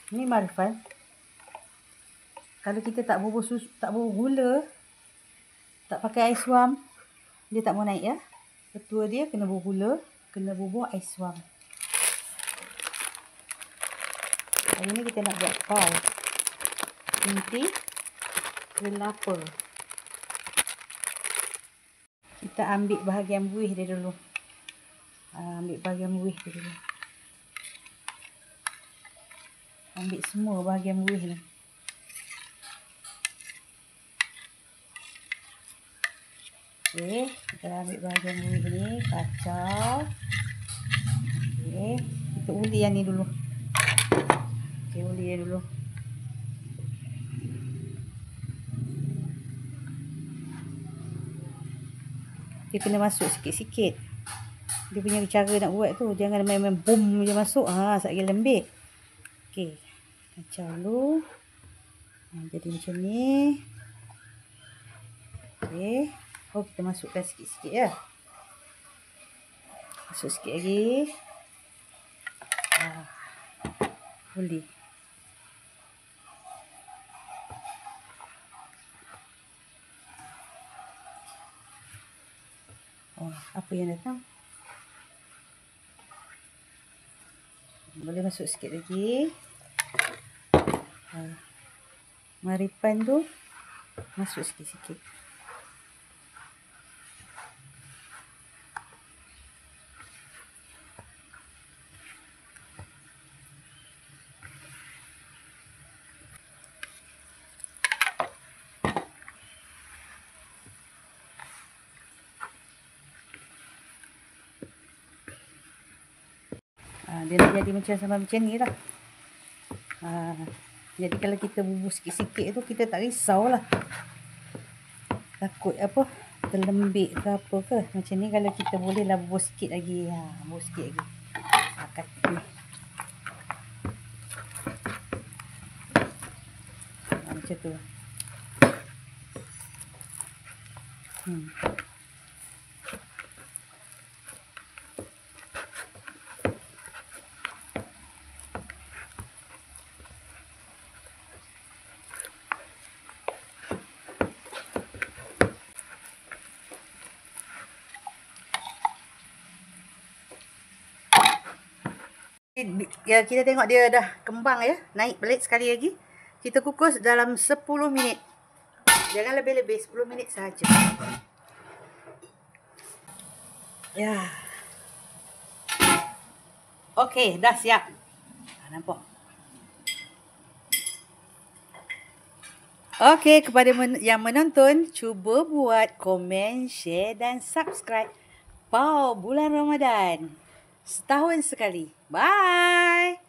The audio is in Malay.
Ni Marifan. Kalau kita tak bubur susu, tak bubur gula, tak pakai ais suam, dia tak mau naik ya. Ketua dia kena bubur gula, kena bubur ais suam. Hari ni kita nak buat pau. Inti kelapa. Kita ambil bahagian buih dia dulu. Ambil bahagian buih dia dulu. Ambil semua bahagian buih ni. Okey, kita ambil bahagian buih ni, kacau. Okey, kita uli yang ni dulu. Okey, uli dia dulu. Dia kena masuk sikit-sikit. Dia punya cara nak buat tu, jangan main-main boom je masuk. Sekejap lagi lembik. Okey, kacau dulu. Jadi macam ni. Okey. Oh, kita masukkan sikit-sikit ya. Masuk sikit lagi. Uli. Apa yang datang? Boleh masuk sikit lagi. Marifan tu masuk sikit-sikit. Dia nak jadi macam ni lah. Jadi kalau kita bubur sikit-sikit tu, kita tak risaulah. Takut apa, terlembik ke apa ke. Macam ni kalau kita boleh lah bubur sikit lagi. Bubur sikit lagi. Kat ni. Macam tu. Ya, kita tengok dia dah kembang ya. Naik balik sekali lagi. Kita kukus dalam 10 minit. Jangan lebih-lebih, 10 minit saja. Ya. Okey, dah siap. Nampak? Okey, kepada yang menonton, cuba buat komen, share dan subscribe. Pau bulan Ramadan. Setahun sekali. Bye.